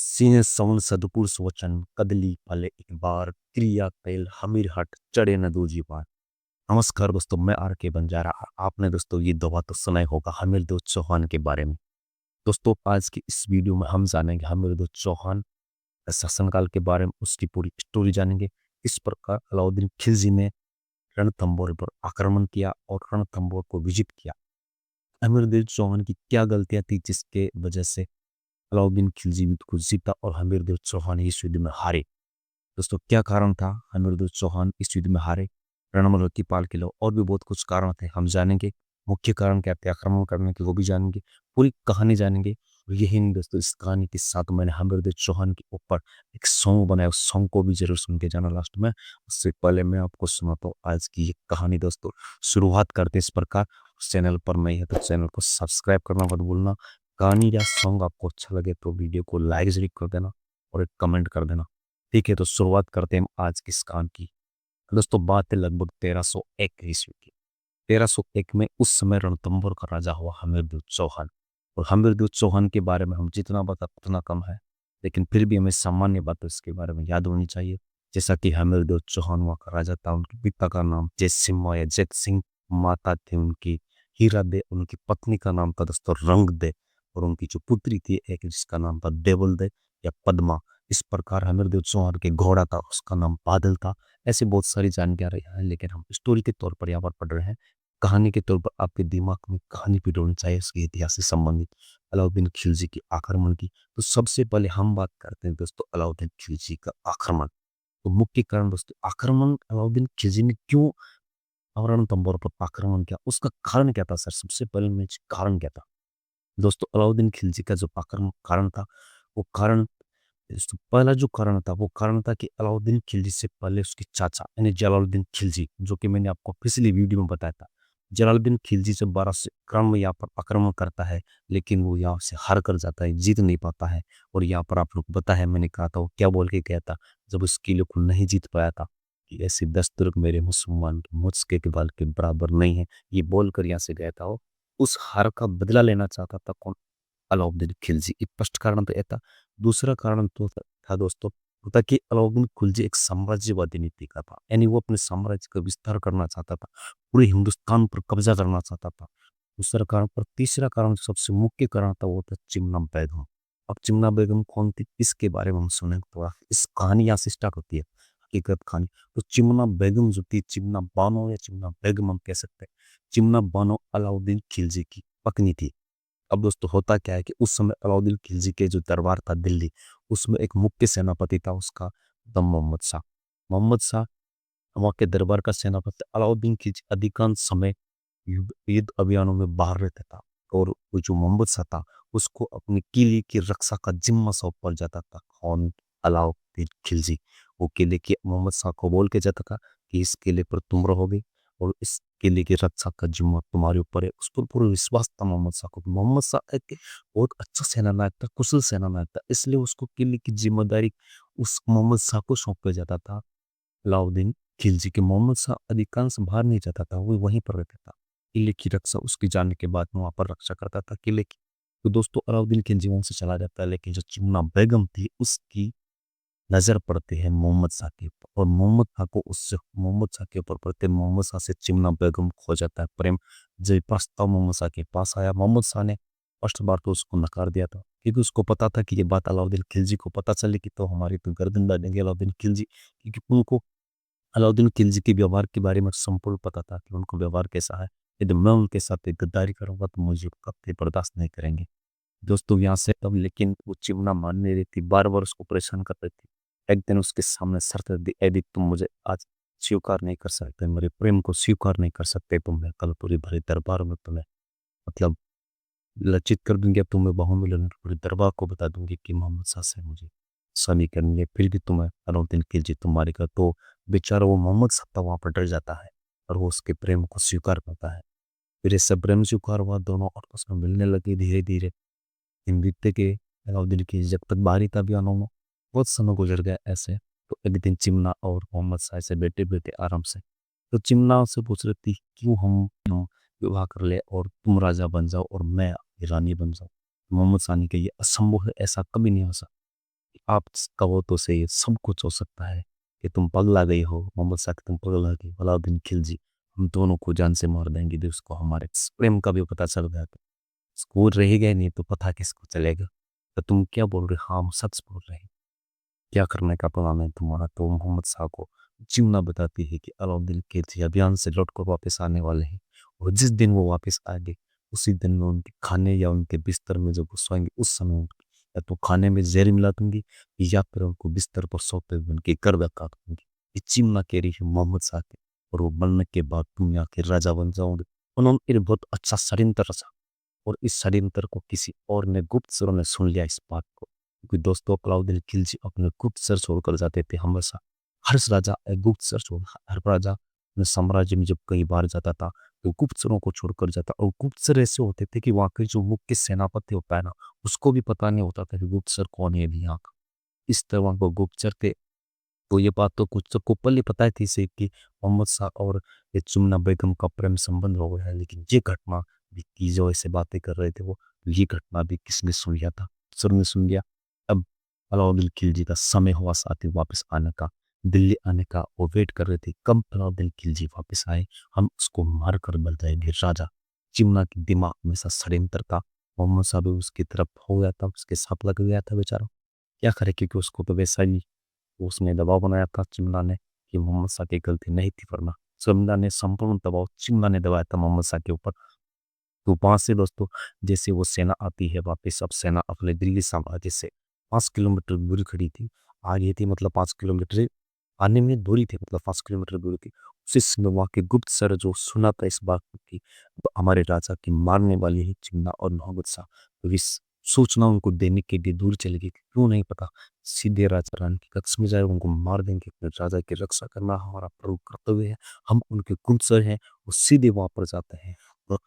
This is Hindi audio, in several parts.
सिंह सवन सदपुरुष वचन कदली फले एक बार क्रिया कैल हमीर हट चढ़े न दूजी बार। नमस्कार दोस्तों, मैं आर के बंजारा। आपने दोस्तों ये दवा तो सुना ही होगा हमीरदोस्त चौहान के बारे में। दोस्तों आज की इस वीडियो में हम जानेंगे हमीरदोस्त चौहान का शासनकाल के बारे में, उसकी पूरी स्टोरी जानेंगे। इस प्रकार अलाउद्दीन खिलजी ने रणथंबोर पर आक्रमण किया और रणथंबोर को विजित किया। हमीरदोस्त चौहान की क्या गलतियां थी जिसके वजह से अलाउद्दीन खिलजी युद्ध को जीता और हमीरदोस्त चौहान इस युद्ध में हारे। दोस्तों क्या कारण था हमीरदोस्त चौहान इस युद्ध में हारे, रणमल की पाल किलो और भी बहुत कुछ कारण थे, हम जानेंगे। मुख्य कारण क्या थे आक्रमण करने के, वो भी जानेंगे। पूरी कहानी जानेंगे। और यही नहीं दोस्तों, इस कहानी के साथ मैंने हमीरदोस्त चौहान के ऊपर एक सॉन्ग बनाया, उस सॉन्ग को भी जरूर सुन के जाना लास्ट में। उससे पहले मैं आपको सुनाता हूँ आज की ये कहानी। दोस्तों शुरुआत करते हैं इस प्रकार। उस चैनल पर नहीं है तो चैनल को सब्सक्राइब करना मत भूलना। कहानी या सॉन्ग आपको अच्छा लगे तो वीडियो को लाइक जरूर कर देना और एक कमेंट कर देना। ठीक है, तो शुरुआत करते हैं आज की इस कहानी की। दोस्तों बात है लगभग 1301 ईस्वी की। 1301 में उस समय रणथंभौर का राजा हुआ हमीरदोस्त चौहान। और हमीरदोस्त चौहान के बारे में हम जितना बता उतना कम है, लेकिन फिर भी हमें सामान्य बातें इसके बारे में याद होनी चाहिए। जैसा कि हमीरदोस्त चौहान वहाँ का राजा था, उनके पिता का नाम जैत सिंह या जैत सिंह, माता थी उनकी हीरा दे, उनकी पत्नी का नाम था दोस्तों रंग दे, और उनकी जो पुत्री थी एक जिसका नाम था देवल दे या पद्मा। इस प्रकार हमीरदोस्त चौहान के घोड़ा था, उसका नाम बादल था। ऐसे बहुत सारी जानकारी हैं, लेकिन हम स्टोरी के तौर पर यहाँ पर पढ़ रहे हैं। कहानी के तौर पर आपके दिमाग में कहानी भी होनी चाहिए उसके इतिहास से संबंधित, अलाउद्दीन खिलजी के आक्रमण की। तो सबसे पहले हम बात करते हैं दोस्तों अलाउद्दीन खिलजी का आक्रमण। तो मुख्य कारण दोस्तों आक्रमण, अलाउद्दीन खिलजी ने क्यों रणथंभौर पर आक्रमण किया, उसका कारण क्या था सर? सबसे पहले में कारण क्या था दोस्तों? अलाउद्दीन खिलजी का जो आक्रमण कारण था, वो कारण, तो पहला जो कारण था वो कारण था कि अलाउद्दीन खिलजी से पहले उसके चाचा यानी जलालुद्दीन खिलजी, जो कि मैंने आपको पिछली वीडियो में बताया था। जलालुद्दीन खिलजी जब 1200 में यहाँ पर आक्रमण करता है, लेकिन वो यहाँ से हार कर जाता है, जीत नहीं पाता है। और यहाँ पर आप लोग को पता है मैंने कहा था वो क्या बोल के गया था जब उस किले को नहीं जीत पाया था, कि ऐसे 10 तुर्क मेरे मुसलमान मुझके के बाल के बराबर नहीं है, ये बोलकर यहाँ से गया था। वो उस हार का बदला लेना चाहता था कौन? अलाउद्दीन खिलजी। एक फर्स्ट कारण तो यह था। दूसरा कारण तो था दोस्तों, वो था कि अलाउद्दीन खिलजी एक साम्राज्यवादी नीति का था, यानी वो अपने साम्राज्य का विस्तार करना चाहता था, पूरे हिंदुस्तान पर कब्जा करना चाहता था। दूसरा कारण। पर तीसरा कारण जो सबसे मुख्य कारण था वो था चिमना बेगम। अब चिमना बेगम कौन थी इसके बारे में हम सुने थोड़ा। इस कहानी यहाँ से स्टार्ट होती है, हकीकत कहानी। तो चिमना बेगम जो थी, चिमना बानो या चिमना बेगम हम कह सकते हैं, चिमना बानो अलाउद्दीन खिलजी की पत्नी थी। अब दोस्तों होता क्या है कि उस समय अलाउद्दीन खिलजी के जो दरबार था दिल्ली, उसमें एक मुख्य सेनापति था, उसका नाम मोहम्मद शाह। मोहम्मद शाह वहाँ के दरबार का सेनापति। अलाउद्दीन खिलजी अधिकांश समय युद्ध अभियानों में बाहर रहता था, और वो जो मोहम्मद शाह था उसको अपने किले की रक्षा का जिम्मा सौंपा जाता था। कौन? अलाउद्दीन खिलजी। वो किले के मोहम्मद शाह को बोल के जाता था कि इस किले पर तुम रहोगे और इस किले की रक्षा का जिम्मा तुम्हारे ऊपर है। उस पर पूरा विश्वास था मोहम्मद शाह को। मोहम्मद शाह एक बहुत अच्छा सेनानायक था, कुशल सेनानायक था, इसलिए उसको किले की जिम्मेदारी उस मोहम्मद शाह को सौंपा जाता था। अलाउद्दीन खिलजी के मोहम्मद शाह अधिकांश बाहर नहीं जाता था, वो वहीं पर रहता था। किले की रक्षा उसके जाने के बाद वहां पर रक्षा करता था किले की। तो दोस्तों अलाउद्दीन खिलजी वहां से चला जाता है, लेकिन जो चिमना बेगम थी उसकी नजर पड़ती है मोहम्मद शाह के ऊपर, और मोहम्मद शाह को उससे मोहम्मद शाह के ऊपर पड़ते मोहम्मद शाह से चिमना बेगम खो जाता है प्रेम। जब प्रस्ताव मोहम्मद शाह के पास आया, मोहम्मद शाह ने फर्स्ट बार तो उसको नकार दिया था, क्योंकि उसको पता था कि ये बात अलाउद्दीन खिलजी को पता चलेगी तो हमारी तो गर्दन दादेंगे अलाउद्दीन खिलजी, क्योंकि उनको अलाउद्दीन खिलजी के व्यवहार के बारे में संपूर्ण पता था कि उनको व्यवहार कैसा है। यदि मैं उनके साथ एक गद्दारी करूंगा तो मुझे कभी बर्दाश्त नहीं करेंगे। दोस्तों यहाँ से तब, लेकिन वो चिमना मान नहीं रही थी, बार बार उसको परेशान कर रही थी। एक दिन उसके सामने शर्त दी, यदि तुम मुझे आज स्वीकार नहीं कर सकते, मेरे प्रेम को स्वीकार नहीं कर सकते, तो मैं कल पूरी भरे दरबार में तुम्हें मतलब लज्जित कर दूंगी। अब तुम्हें बाहों में पूरे दरबार को बता दूंगी कि मोहम्मद शाह से मुझे शादी करनी है, फिर भी तुम्हें अलाउद्दीन खिलजी तुम्हारी का। तो बेचारा वो मोहम्मद शाह था वहां पर डर जाता है, और वो उसके प्रेम को स्वीकार करता है। फिर इससे प्रेम स्वीकार हुआ, दोनों आपस में मिलने लगे धीरे धीरे। नृत्य के अलाउद्दीन की जब तक बारी था बयानों में, बहुत समय गुजर गया ऐसे। तो एक दिन चिमना और मोहम्मद शाह से बैठे बैठे आराम से, तो चिमना से पूछ रही थी क्यों हम विवाह कर ले और तुम राजा बन जाओ और मैं रानी बन जाऊं। मोहम्मद शाह ने कहा ये असंभव है, ऐसा कभी नहीं हो सकता। आप कहो तो सही, सब कुछ हो सकता है कि तुम पगला गई हो, मोहम्मद शाह कि तुम पगला गई, अलाउद्दीन खिलजी हम दोनों को जान से मार देंगे। यदि उसको हमारे प्रेम का भी पता चल गया तो स्कूल रह गए, नहीं तो पता किसको चलेगा। तो तुम क्या बोल रहे हो? हाँ, हम सच बोल रहे हैं। क्या करने का प्लान है तुम्हारा? तो मोहम्मद शाह को चिमना बताती है कि अलाउद्दीन खिलजी अभियान से लौट कर वापस आने वाले हैं, और जिस दिन वो वापस आएंगे उसी दिन में उनके खाने या उनके बिस्तर में जब वो सोएंगे उस समय या तो खाने में जहर मिला दूंगी, या फिर उनको बिस्तर पर सोते हुए उनके गर्दन काट दूंगी। ये चिमना कह रही है मोहम्मद शाह के, और वो बनने के बाद तुम यहाँ के राजा बन जाओगे। उन्होंने एक बहुत अच्छा षड्यंत्र रचा, और इस षड्यंत्र को किसी और ने, गुप्तचरों ने सुन लिया इस बात को। क्योंकि दोस्तों अलाउद्दीन खिलजी अपने गुप्तचर छोड़कर जाते थे हमेशा। हर राजा एक गुप्तचर छोड़, हर राजा अपने साम्राज्य में जब कई बार जाता था तो गुप्तचरों को छोड़कर जाता, और गुप्तचर ऐसे होते थे कि वहाँ के जो मुख्य सेनापति होता है ना, उसको भी पता नहीं होता था कि गुप्तचर कौन है अभी यहाँ का। इस तरह वो गुप्तचर थे। तो ये बात तो कुछ सबको पहले पता ही थी से कि मोहम्मद शाह और ये जुम्ना बेगम का प्रेम संबंध हो गया है, लेकिन ये घटना भी की जो ऐसे बातें कर रहे थे वो, ये घटना भी किसने सुन लिया था? सर ने सुन लिया। अब अलाउद्दीन खिलजी का समय हुआ साथ ही वापस आने का, दिल्ली आने का। वो वेट कर रहे थे कब अलाउद्दीन खिलजी वापस आए, हम उसको मार कर बन जाएंगे राजा। चिमना के दिमाग में सा षड्यंत्र था। मोहम्मद शाह भी उसकी तरफ हो गया था, उसके साथ लग गया था बेचारा। क्या करे, क्योंकि उसको तो वैसा ही उसने दबाव बनाया था चिमना ने कि मोहम्मद शाह की गलती नहीं थी, वरना चिमना ने संपूर्ण दबाव चिमना ने दबाया था मोहम्मद शाह के ऊपर। तो वहां से दोस्तों जैसे वो सेना आती है वापस, अब सेना अपने दिल्ली साम्राज्य से 5 किलोमीटर दूरी खड़ी थी, आ गई थी, मतलब 5 किलोमीटर आने में दूरी थी, मतलब 5 किलोमीटर दूरी थी। उसी समय वहाँ के गुप्तचर जो सुना था इस बात की तो हमारे राजा की मारने वाली है चिमना और मोहम्मद शाह, तो इस सूचना उनको देने के लिए दूर चली गई। क्यों नहीं पता, सीधे राजा रानी के कक्ष में जाए उनको मार देंगे। अपने राजा की रक्षा करना हमारा प्रभु कर्तव्य है, हम उनके गुप्तचर हैं। वो सीधे वहां पर जाते हैं, तो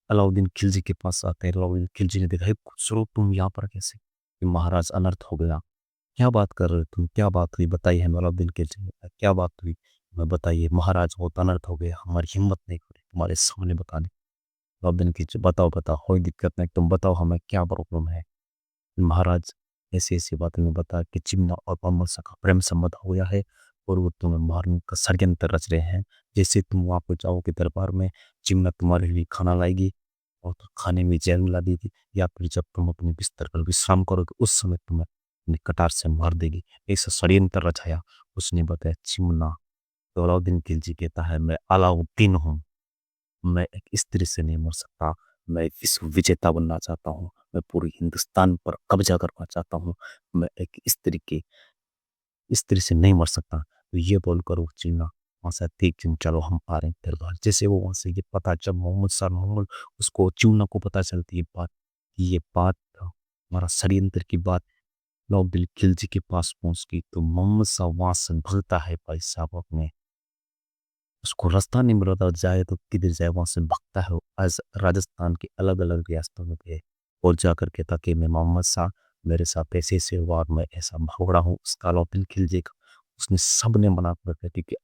अलाउद्दीन खिलजी के पास आते हैं। अलाउद्दीन खिलजी ने देखा, गुप्तचरों तुम यहाँ पर कैसे? कि महाराज अनर्थ हो गया। क्या बात कर रहे हो तुम? क्या बात हुई बताइए हमें। अलाउद्दीन खिलजी ने कहा, क्या बात हुई हमें बताइए। महाराज बहुत अनर्थ हो गया, हमारी हिम्मत नहीं हो रही तुम्हारे सामने बताने। अलाउद्दीन खिलजी, बताओ बताओ, कोई दिक्कत नहीं, तुम बताओ हमें क्या प्रॉब्लम है। महाराज ऐसी ऐसी बातें में बता कि चिमना और मोहम्मद शाह का प्रेम संबंध हो गया है, और वो तुम्हें मारने का षड्यंत्र रच रहे हैं। जैसे तुम वहां पर जाओगे दरबार में, चिमना तुम्हारे लिए खाना लाएगी और तो खाने में जहर मिला देगी, या फिर जब तुम अपने बिस्तर पर विश्राम करोगे उस समय तुम्हें अपनी कटार से मार देगी। ऐसा षड्यंत्र रचाया उसने, बताया चिमना। तो अलाउद्दीन खिलजी कहता है, मैं अलाउद्दीन हूँ, मैं एक स्त्री से नहीं मर सकता, मैं विश्व विजेता बनना चाहता हूँ, मैं पूरी हिंदुस्तान पर कब्जा करना चाहता हूँ, मैं एक स्त्री से नहीं मर सकता। तो ये बोलकर वो चिल्ला वहां से, ठीक है चलो हम आ रहे हैं तेरे घर। जैसे वो वहां से ये पता, जब मोहम्मद उसको चिमना को पता चलती है बात, कि ये बात हमारा षड्यंत्र की बात अलाउद्दीन खिलजी के पास पहुंच गई, तो मोहम्मद शाह वहां से भगता है भाई साहब अपने, उसको रास्ता नहीं मिल रहा था जाए तो किधर जाए, वहां से भगता है आज राजस्थान के अलग अलग रियासतों में गए और जाकर कहता कि मैं मोहम्मद शाह, मेरे साथ ऐसे ऐसे हुआ और मैं ऐसा भाग रहा हूँ, उसका अलाउद्दीन खिलजी का। उसने सब ने मना कर रखा क्योंकि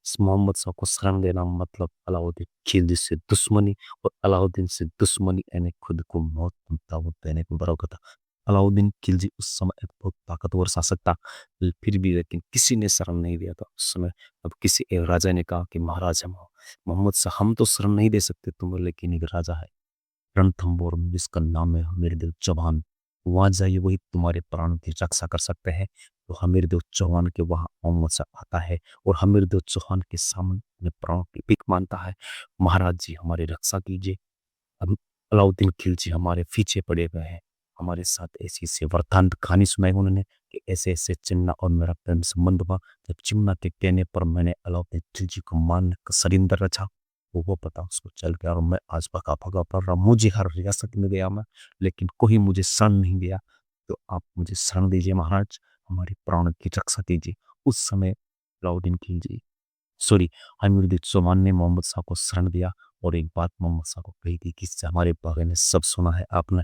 इस मोहम्मद शाह को शरण देना मतलब अलाउद्दीन खिलजी से दुश्मनी, और अलाउद्दीन से दुश्मनी यानी खुद को मौत देने को बराबर था। अलाउद्दीन खिलजी उस समय एक बहुत ताकतवर शासक था, फिर भी लेकिन किसी ने शरण नहीं दिया था उस समय। अब किसी एक राजा ने कहा कि महाराज हम मोहम्मद शाह, हम तो शरण नहीं दे सकते तुम्हें, लेकिन एक राजा है रणथंबोर जिसका नाम है हमीरदेव चौहान, वहां जाइए, वही तुम्हारे प्राणों की रक्षा कर सकते हैं। तो हमीरदेव चौहान के वहां मोहम्मद शाह आता है, और हमीरदेव चौहान के सामने अपने प्राणों की भीख मानता है, महाराज जी हमारी रक्षा कीजिए। अब अलाउद्दीन खिलजी हमारे पीछे पड़े हुए हैं, हमारे साथ ऐसी ऐसी वृतांत कहानी सुनाई उन्होंने कि ऐसे ऐसे चिन्ना और मेरा प्रेम संबंध हुआ। जब चिन्ना के कहने पर मैंने अलाउद्दीन खिलजी को मारने का षड्यंत्र रचा, वो पता उसको चल गया, और मैं आज भगा भगा पड़ रहा, मुझे हर रियासत में गया मैं, लेकिन कोई मुझे शरण नहीं दिया। तो आप मुझे शरण दीजिए महाराज, हमारे प्राण की रक्षा कीजिए। उस समय अलाउद्दीन खिलजी, सॉरी, हमीरुद्दीन चौहान ने मोहम्मद शाह को शरण दिया, और एक बात मोहम्मद शाह को कही थी कि इससे हमारे बारे में सब सुना है आपने,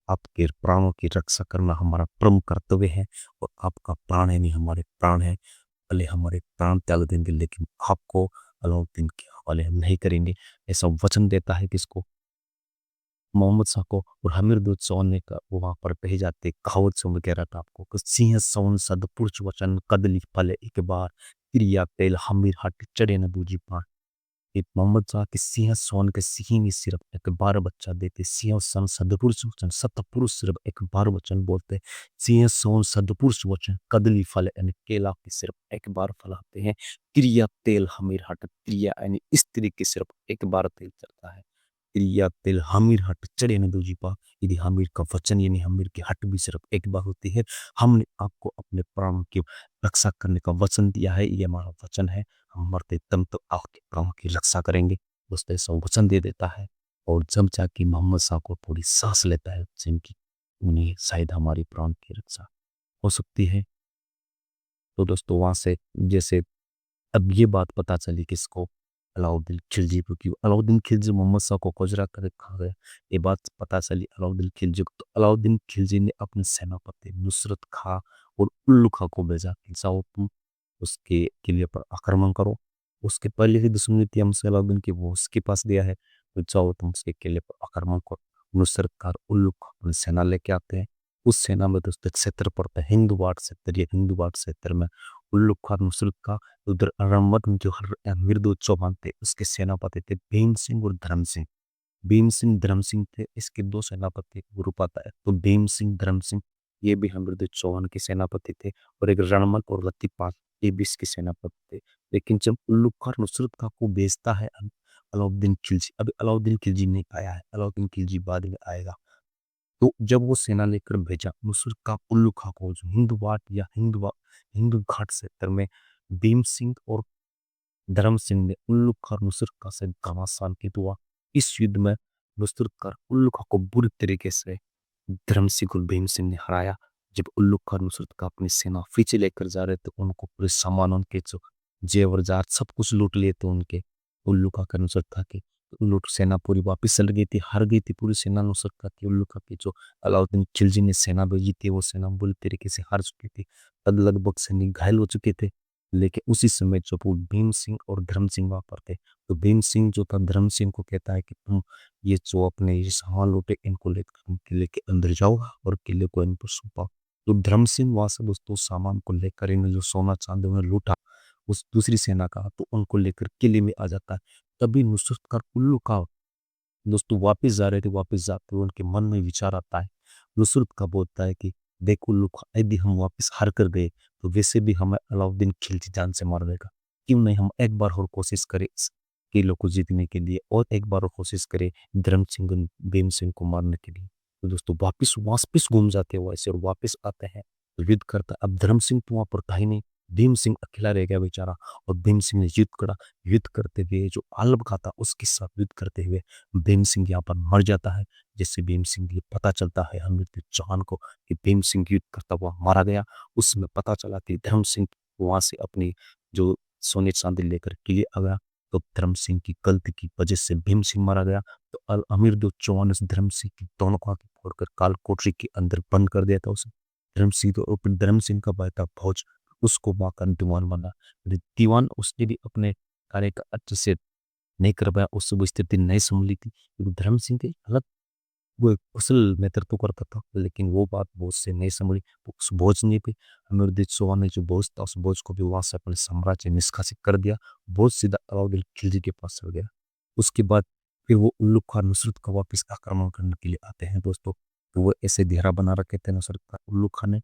आपके प्राणों की रक्षा करना हमारा प्रमुख कर्तव्य है, और आपका प्राण है नहीं हमारे प्राण है, भले हमारे प्राण त्याग देंगे लेकिन आपको अलाउद्दीन के हवाले हम नहीं करेंगे। ऐसा वचन देता है किसको? मोहम्मद शाह को और हमीरदुज ने का वो वहाँ पर कही जाती है, कहावत से मैं कह रहा था आपको कि सिंह सौन सदपुरुष वचन कदली फले एक बार क्रिया तेल हमीर हट चढ़े न दूजी पार। एक मोहम्मद शाह के सिंह सोन के सिंह ही सिर्फ एक बार बच्चा देते, सिंह सन सदपुरुष वचन सतपुरुष सिर्फ एक बार वचन बोलते, सिंह सोन सदपुरुष वचन कदली फल यानी केला की सिर्फ एक बार फलाते हैं। क्रिया तेल हमीर हट क्रिया यानी स्त्री की सिर्फ एक बार तेल चलता है। क्रिया तेल हमीर हट चढ़े न दूजी पा। यदि हमीर का वचन यानी हमीर की हट भी सिर्फ एक बार होती है। हमने आपको अपने प्राणों की रक्षा करने का वचन दिया है, ये हमारा वचन है। हम मरते दम तक आपके प्राणों की रक्षा करेंगे, दोस्तों ऐसा वचन दे देता है। और जब जाके मोहम्मद शाह को थोड़ी सांस लेता है जिनकी, उन्हें शायद हमारी प्राण की रक्षा हो सकती है। तो दोस्तों वहां से जैसे अब ये बात पता चली किसको, अलाउद्दीन खिलजी को, कि अलाउद्दीन खिलजी मोहम्मद शाह को कोजरा कर खा गया। ये बात पता चली अलाउद्दीन खिलजी को, तो अलाउद्दीन खिलजी ने अपने सेनापति नुसरत खां और उल्लू खां को भेजा कि जाओ तुम उसके किले पर आक्रमण करो। उसके पहले ही दुश्मनी थी हमसे अलाउद्दीन की, वो उसके पास गया है, तो जाओ तुम उसके किले पर आक्रमण करो। नुसरत खां और उल्लू खां अपनी सेना लेके आते हैं। उस सेना में दोस्तों क्षेत्र पड़ता है हिंदुवाड़ क्षेत्र, ये हिंदुवाड़ क्षेत्र में उल्लू खां नुसरत खां, उधर अरामत में जो मिर्दो चौहान थे उसके सेनापति थे भीम सिंह और धर्म सिंह। भीम सिंह धर्म सिंह थे इसके दो सेनापति ग्रुप आता है, तो भीम सिंह धर्म सिंह ये भी हमिरदुल चौहान के सेनापति थे, और एक रणमल और लतीपाल ये भी इसके सेनापति थे। लेकिन जब उल्लू खां नुसरत खां को बेचता है अलाउद्दीन खिलजी, अभी अलाउद्दीन खिलजी नहीं आया है, अलाउद्दीन खिलजी बाद में आएगा। तो जब वो सेना लेकर भेजा नुसरत खां उल्लू खां को, जो हिंदुवाट या हिंदू घाट क्षेत्र में भीम सिंह और धर्म सिंह ने उल्लू खां और नुसरत खां से घमासान की हुआ। इस युद्ध में नुसरत खां उल्लू खां को बुरी तरीके से धर्म सिंह और भीम सिंह ने हराया। जब उल्लू खां और नुसरत खां अपनी सेना पीछे लेकर जा रहे थे, उनको पूरे सामान उनके जो जेवर जार सब कुछ लूट लिए थे उनके, उल्लू खां का नुसरत खां की। तो लूट सेना पूरी वापस चल गई थी, हार गई थी पूरी सेना नुसरत खां की। उल्लू खां की जो अलाउद्दीन खिलजी ने सेना भेजी थी वो सेना बुरी तरीके से हार चुकी थी, तब लगभग सैनिक घायल हो चुके थे। लेकिन उसी समय जो वो भीम सिंह और धर्म सिंह वहां पर थे, तो भीम सिंह जो था धर्म सिंह को कहता है कि तुम ये जो अपने ये सामान लूटे इनको लेकर किले के अंदर जाओ और किले को इन पर सौंपा। तो धर्म सिंह वहां से दोस्तों सामान को लेकर, इन्हें जो सोना चांदी उन्हें लूटा उस दूसरी सेना का, तो उनको लेकर किले में आ जाता है। तभी नुसरत खां उल्लू खां दोस्तों वापस जा रहे थे, वापस जाते हुए उनके मन में विचार आता है। नुसरत खां बोलता है कि देखो उल्लू खां, यदि हम वापस हार कर गए तो वैसे भी हमें अलाउद्दीन खिलजी जान से मार देगा, क्यों नहीं हम एक बार और कोशिश करें इस किले को जीतने के लिए, और एक बार और कोशिश करें धर्म सिंह और भीम सिंह को मारने के लिए। तो दोस्तों वापस घूम जाते हैं वैसे और वापस आते हैं, तो युद्ध करता है। अब धर्म सिंह तो वहां पर था ही नहीं, भीम सिंह अकेला रह गया बेचारा, और भीम सिंह ने युद्ध करते हुए जो आलब का था उसके साथ युद्ध करते हुए भीम सिंह यहाँ पर मर जाता है। जिससे भीम सिंह ये पता चलता है हरमृत्यु चौहान को कि भीम सिंह युद्ध करता हुआ मारा गया। उस समय पता चला कि धर्म सिंह वहां से अपनी जो सोने चांदी लेकर किले आ गया, तो धर्म सिंह की गलती की वजह से भीम सिंह मारा गया। तो अल अमीर दो चौहान ने उस धर्म सिंह की दोनों को आंखें फोड़कर काल कोठरी के अंदर बंद कर दिया था उसे। धर्म सिंह तो फिर धर्म सिंह का भाई था भोज, उसको मां दीवान बना। दीवान उसने भी अपने कार्य का अच्छे से नहीं कर पाया, उससे वो स्थिति नहीं संभली थी, क्योंकि धर्म सिंह के अलग वो एक कुशल नेतृत्व करता था, लेकिन वो बात बोझ से नहीं संभली। उस बोझ ने भी हमीरुद्दीन चौहान ने जो बोझ था उस बोझ को भी वहां से अपने साम्राज्य निष्कासित कर दिया। बोझ सीधा अलाउद्दीन खिलजी के पास चल गया। उसके बाद फिर वो उल्लू खां नुसरत का वापस आक्रमण करने के लिए आते हैं दोस्तों। तो वो ऐसे घेरा बना रखे थे नुसरत खां उल्लू खां ने,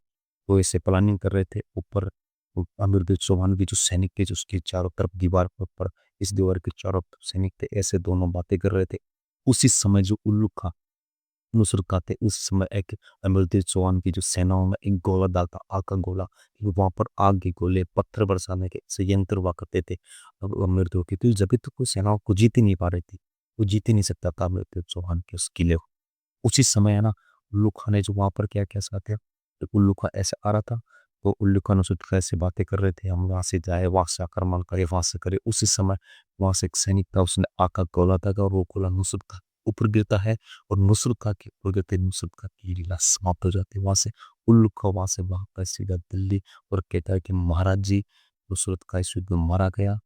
वो ऐसे प्लानिंग कर रहे थे ऊपर। अमीरुद्दीन चौहान भी जो सैनिक थे जो उसकी चारों तरफ दीवार के ऊपर, इस दीवार के चारों तरफ सैनिक थे, ऐसे दोनों बातें कर रहे थे। उसी समय जो उल्लू खां नुसरत खां थे उस समय एक अमृतदेव चौहान की जो सेनाओं में एक गोला डालता, आग का गोला, वहां पर आग के गोले पत्थर बरसाने के संयंत्र हुआ करते थे। अब अमृतदेव की तो जब तक कोई सेनाओं को जीत ही नहीं पा रही थी, वो जीत ही नहीं सकता था अमृतदेव चौहान के उस किले को। उसी समय है ना उल्लू खां ने जो वहां पर क्या क्या साथ है, तो उल्लू खां ऐसे आ रहा था, तो उल्लू खां नुसरत खां ऐसे बातें कर रहे थे, हम वहां से जाए, वहां से आक्रमण करे, वहां से करे। उसी समय वहां से एक सैनिक था, उसने आग का गोला दागा और वो गोला नुसरत खां ऊपर गिरता है, और नुसरत खां के ऊपर गिरते नुसरत खां की लीला समाप्त हो जाती है। वहां से उल्लू खां वहां से वापस सीधा दिल्ली, और कहता है कि महाराज जी नुसरत खां इस युद्ध में मारा गया।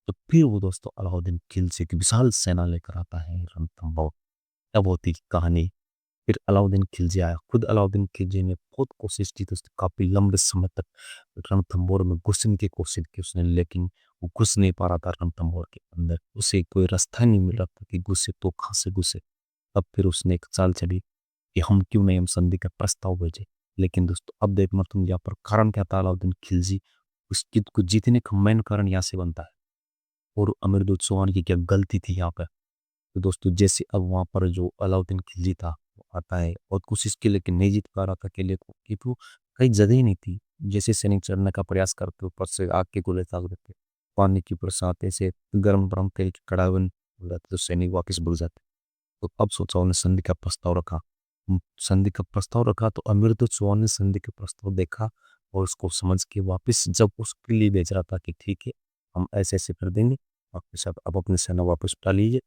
तो फिर वो दोस्तों अलाउद्दीन खिलजी की विशाल सेना लेकर आता है रणथंभौर, तब होती कहानी। फिर अलाउद्दीन खिलजी आया। खुद अलाउद्दीन खिलजी ने बहुत कोशिश की दोस्तों, काफ़ी लंबे समय तक रणथंभौर में घुसने की कोशिश की उसने, लेकिन वो घुस नहीं पा रहा था रणथंभौर के अंदर। उसे कोई रास्ता नहीं मिल रहा था कि घुसे तो कहाँ से घुसे। तब फिर उसने एक चाल चली कि हम क्यों नहीं हम संधि का प्रस्ताव भेजे। लेकिन दोस्तों अब देखना तुम यहाँ पर कारण क्या था अलाउद्दीन खिलजी उस युद्ध को जीतने का मेन कारण यहाँ से बनता है। और अमीरुद्दौला चौहान की क्या गलती थी यहाँ पर। तो दोस्तों जैसे अब वहाँ पर जो अलाउद्दीन खिलजी था वो आता है और कोशिश की लेकिन नहीं जीत पा रहा था अकेले को, क्योंकि वो कहीं जगह ही नहीं थी। जैसे सैनिक चढ़ने का प्रयास करते ऊपर से आग के गोले दाग देते, पानी की बरसात ऐसे गर्म गरम तेल की कड़ाही बन जाती तो सैनिक वापस बुड़ जाते। तो अब सोचा उन्हें संधि का प्रस्ताव रखा। संधि का प्रस्ताव रखा तो अमीरुद्दौला चौहान ने संधि के प्रस्ताव देखा और उसको समझ के वापस जब उसके लिए भेज रहा था कि ठीक है हम ऐसे ऐसे कर देंगे, आपके साथ अब अपनी सेना वापस उठा लीजिए।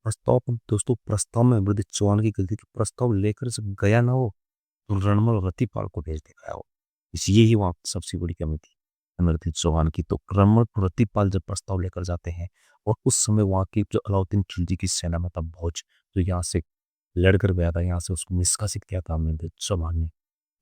प्रस्ताव दोस्तों प्रस्ताव में अमृत चौहान की गलती थी, प्रस्ताव लेकर जब गया ना वो तो रणमल रतिपाल को भेज दे गया वो। इस यही वहाँ सबसे बड़ी कमी थी अमृत चौहान की। तो रणमल रतिपाल जब प्रस्ताव लेकर जाते हैं और उस समय वहाँ की जो अलाउद्दीन खिलजी की सेना में था भोज, जो यहाँ से लड़कर गया था, यहाँ से उसको निष्कासित किया था अमृत चौहान ने।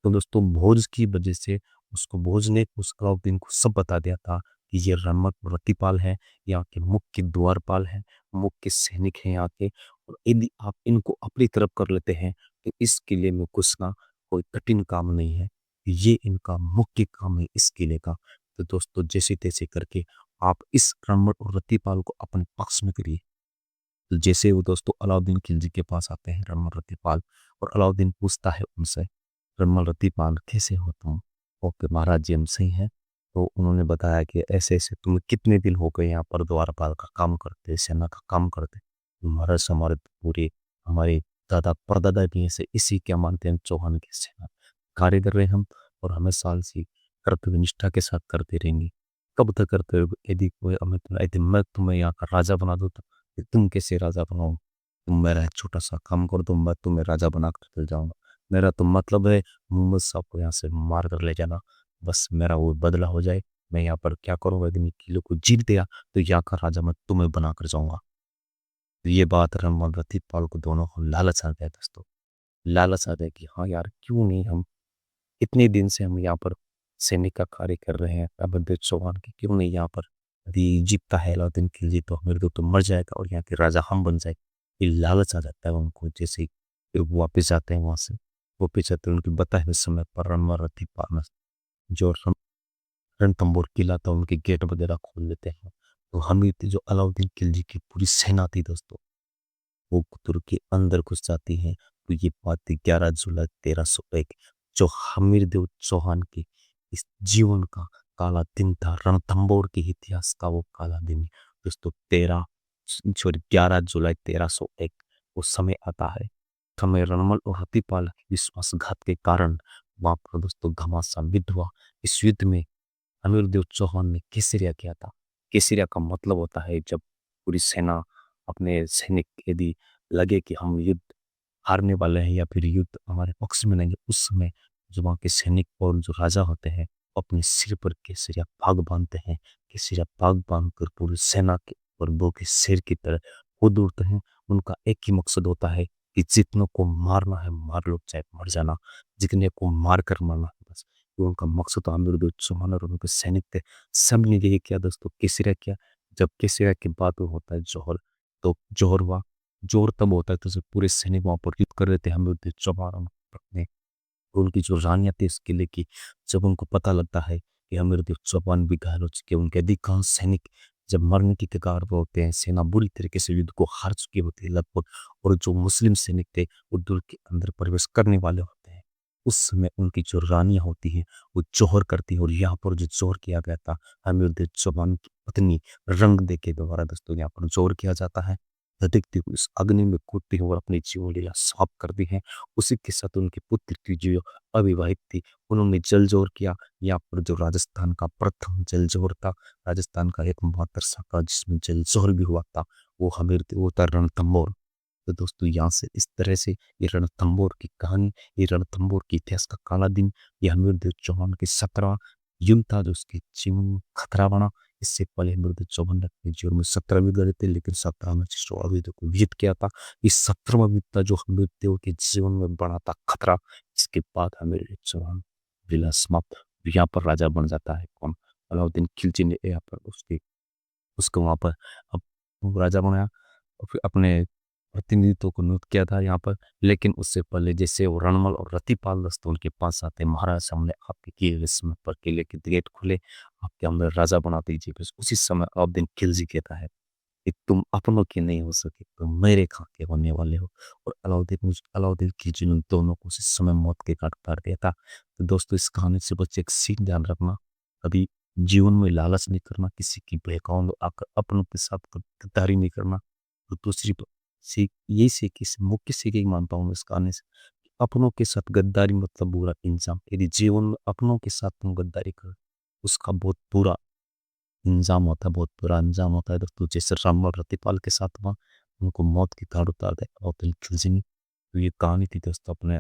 तो दोस्तों भोज की वजह से उसको भोज ने उस अलाउद्दीन को सब बता दिया था कि ये रणमल रतिपाल है, यहाँ के मुख्य द्वारपाल है, मुख्य सैनिक हैं यहाँ के, और यदि आप इनको अपनी तरफ कर लेते हैं तो इस किले में घुसना कोई कठिन काम नहीं है, ये इनका मुख्य काम है इस किले का। तो दोस्तों जैसे तैसे करके आप इस रणमल और रतिपाल को अपने पक्ष में करिए। तो जैसे वो दोस्तों अलाउद्दीन खिलजी के पास आते हैं रणमल रतिपाल, और अलाउद्दीन पूछता है उनसे रणमल रतिपाल कैसे हो तुम? ओके महाराज जी हम सही हैं। तो उन्होंने बताया कि ऐसे ऐसे तुम्हें कितने दिन हो गए यहाँ पर द्वारपाल का काम करते, सेना का काम करते? महाराज हमारे तो पूरे हमारे दादा परदादा भी ऐसे इसी क्या मानते हैं चौहान की सेना कार्य कर रहे हैं हम, और हमें साल से कर्तव्य निष्ठा के साथ करते रहेंगे। कब तक करते रहोगे? यदि कोई हमें यदि मैं तुम्हें यहाँ का राजा बना दूँ कि तुम कैसे राजा बनाओ? तुम मेरा एक छोटा-सा काम कर दो, मैं तुम्हें राजा बनाकर चल जाऊँगा। मेरा तो मतलब है मोहम्मद साहब को यहाँ से मार कर ले जाना, बस मेरा वो बदला हो जाए। मैं यहाँ पर क्या करूँगा यदि मैं किले को जीत गया तो यहाँ का राजा मैं तुम्हें बनाकर जाऊँगा। तो ये बात रणमल रथिपाल को दोनों को लालच आ गया दोस्तों। लालच आ गया कि हाँ यार क्यों नहीं हम इतने दिन से हम यहाँ पर सैनिक का कार्य कर रहे हैं, अभद्र चौहान की क्यों नहीं यहाँ पर यदि जीतता है अलाउद्दीन खिलजी तो अमीरुद्दौला तो मर जाएगा और यहाँ के राजा हम बन जाएंगे। ये लालच आ जाता है उनको। जैसे ही वो वापस जाते हैं वहाँ से, वापस जाते हैं उनके बताए हुए समय पर रणमल रथिपाल जो रणथंभौर किला था उनके गेट वगैरह खोल देते हैं। तो हमीर जो अलाउद्दीन खिलजी की पूरी सेना थी दोस्तों वो कुतुर के अंदर घुस जाती हैं। तो ये बात थी 11 जुलाई 1301, जो हमीरदेव चौहान के इस जीवन का काला दिन था, रणथंभौर के इतिहास का वो काला दिन। दोस्तों 11 जुलाई 1301 वो समय आता है, समय रणमल और हतीपाल विश्वासघात के कारण वहां पर दोस्तों घमासान युद्ध हुआ। इस युद्ध में अमीरुद्दीन चौहान ने केसरिया किया था। केसरिया का मतलब होता है जब पूरी सेना अपने सैनिक यदि लगे कि हम युद्ध हारने वाले हैं या फिर युद्ध हमारे पक्ष में नहीं है, उस समय जो वहाँ के सैनिक और जो राजा होते हैं अपने सिर पर केसरिया पाग बांधते हैं। केसरिया पाग बांधकर पूरी सेना के और वो के सिर की तरह कूद उठते हैं। उनका एक ही मकसद होता है कि जितनों को मारना है मार लो चाहे मर जाना, जितने को मार कर मरना है बस। वो उनका मकसद अमीरुद्दीन चौहान और उनके सैनिक थे। सबने यही किया दोस्तों, केसरिया किया। जब केसरिया के बाद वो होता है जौहर, तो जौहर हुआ। जोर तब होता है तो जब पूरे सैनिक वहां पर युद्ध कर रहे थे हमीरुद्दीन चौहान और अपने उनकी जो रानियां थी इस किले की, जब उनको पता लगता है कि हमीरुद्दीन चौहान भी घायल हो चुके हैं, उनके अधिकांश सैनिक जब मरने की कगार पर होते हैं, सेना बुरी तरीके से युद्ध को हार चुकी होती है लगभग, और जो मुस्लिम सैनिक थे वो दुर्ग के अंदर प्रवेश करने वाले होते हैं, उस समय उनकी जो रानियां होती हैं वो जौहर करती है। और यहाँ पर जो जौहर किया गया था हमीरुद्दीन चौहान की पत्नी रंग दे के द्वारा दोस्तों यहाँ पर जौहर किया जाता है। देखते हुए इस अग्नि में कूदते हुए अपनी जीवन लीला समाप्त कर दी है। उसी के साथ उनकी पुत्र की जो अविवाहित थी उन्होंने जल जोर किया। यहाँ पर जो राजस्थान का प्रथम जल जोर था, राजस्थान का एकमात्र शाखा जिसमें जल जोहर भी हुआ था, वो हमीर वो था रणथंभौर। तो दोस्तों यहाँ से इस तरह से ये रणथंभौर की कहानी, ये रणथंभौर के इतिहास का काला दिन, ये हमीरदेव चौहान की 17 युद्ध था जो उसके जीवन में खतरा बना। इससे पहले मृदु के जीवन में 17 युद्ध लड़े थे, लेकिन 17 में युद्ध को विजित किया था। इस 17वां युद्ध था जो हमीरदेव के जीवन में बड़ा था खतरा। इसके बाद हमीर चौहान विला समाप्त, यहाँ पर राजा बन जाता है कौन, अलाउद्दीन खिलजी ने यहाँ पर उसको वहाँ पर अब वो राजा बनाया और फिर अपने प्रतिनिधित्व को नियुक्त किया था यहाँ पर। लेकिन उससे पहले जैसे वो रणमल और रतिपाल दस्त उनके पास आते, महाराज हमने आपके किए हुए समय पर किले के गेट खुले, आपके हमें राजा बना दीजिए। फिर उसी समय अलाउद्दीन खिलजी कहता है कि तुम अपनों के नहीं हो सके, तुम मेरे खा के होने वाले हो। और अलाउद्दीन खिलजी ने दोनों को उसी समय मौत के घाट उतार दिया था। तो दोस्तों इस कहानी से बच्चे एक सीख ध्यान रखना, कभी जीवन में लालच नहीं करना, किसी की बहकाओं आकर अपनों के साथ गद्दारी नहीं करना। और दूसरी सीख यही सीख मुख्य सीख यही मानता हूँ इस कहानी से, अपनों के साथ गद्दारी मतलब बुरा इंजाम। यदि जीवन में अपनों के साथ तुम गद्दारी कर, उसका बहुत बुरा इंजाम होता है, बहुत बुरा अंजाम होता है दोस्तों। जैसे राम और रतिपाल के साथ हुआ, उनको मौत की घाट उतार दिया अलाउद्दीन खिलजी ने। तो ये कहानी थी दोस्तों अपने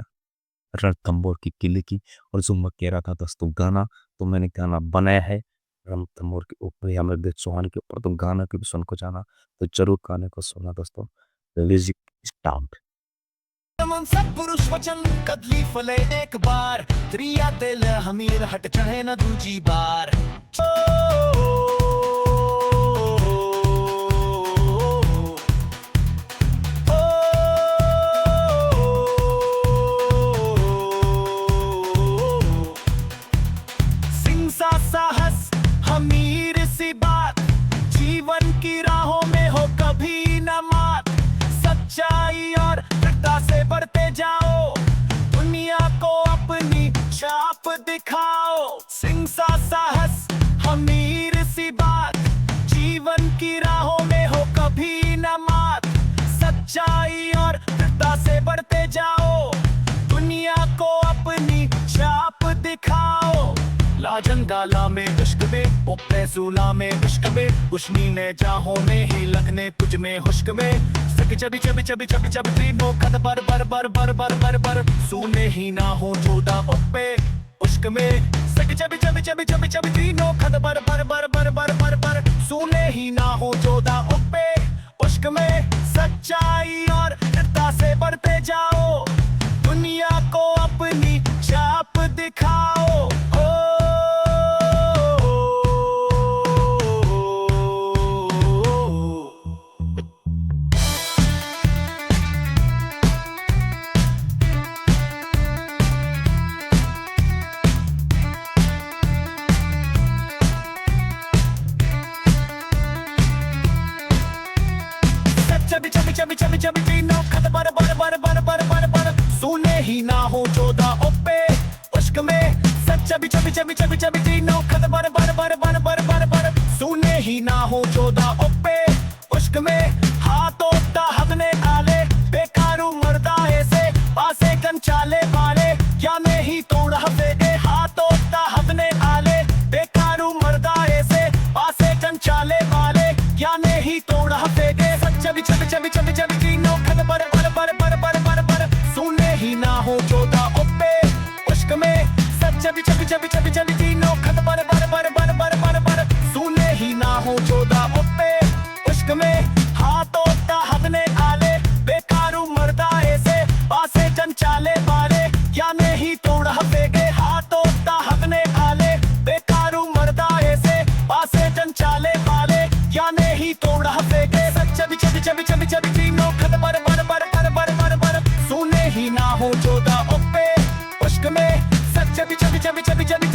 रणथंभौर की किले की। और जो मैं कह रहा था दोस्तों गाना, तो मैंने गाना बनाया है रणथंभौर के ऊपर या अमरदेव चौहान के ऊपर। तो गाना के भी सुन को जाना, तो जरूर गाने को सुना दोस्तों। Music start. पुरुष वचन कदली फले एक बार, त्रिया दिल हमीर हट चढ़े न दूजी बार। सिंह सा साहस हमीर सी बात, जीवन की राहों में हो कभी न मात। सच्चाई और दृढ़ता से बढ़ते जाओ, दुनिया को अपनी छाप दिखाओ। सिंह सा साहस हमीर सी बात, जीवन की राहों में हो कभी न मात। सच्चाई और दृढ़ता से बढ़ते जाओ, दुनिया को अपनी छाप दिखाओ। लाजंगाला में इश्क में, ओपे सूला में इश्क में, उश्नी ने जाहों में ही लगने तुझ में हुश्क में। सकी चबी चबी चबी चबी चबी तीनों खत बर बर बर बर बर बर बर, सूने ही ना हो जोदा ओपे उश्क में। सकी चबी चबी चबी चबी चबी तीनों खत बर बर बर बर बर बर बर, सूने ही ना हो जोदा ओपे उश्क में। सच्चाई और दृढ़ता से बढ़ते जाओ, दुनिया को अपनी छाप दिखाओ। चबी चबी चबी चबी चबी तीनों खत बर बर बर बर बर बर बर, सूने ही ना हो जोदा ओपे उश्क में। सच चबी चबी चबी चबी चबी तीनों खत बर बर बर बर बर बर बर, सूने ही ना हो जोदा ओपे उश्क में। हाथों हदने आले बेकारू मरदा ऐसे, पासे कंचाले वाले क्या में ही तोड़ हफेगे। हाथों हदने आले बेकारू मरदा ऐसे, पासे कंचाले वाले क्या में ही तोड़ हफेगे। चबी चबी चबी चबी चबी तीनों खत बर बर बर बर बर बर बर, सूने ही ना हो जोदा ओपे उश्क में। सच चबी चबी चबी चबी चबी तीनों खत बर बर बर बर बर बर बर, सूने ही ना हो जोदा ओपे उश्क में। हाथों हदने आले बेकारू मरदा ऐसे, पासे चंचाले वाले क्या नहीं तोड़ हफेगे। हाथों हदने आले बेकारू मरदा ऐसे, पासे चंचाले वाले क्या नहीं तोड़ हफेगे। चबी चबी चबी चबी चबी तीनों खत बर बर बर बर बर बर बर, सूने ही ना हो जोदा ओपे उश्क में। सच चबी चबी चबी चबी चबी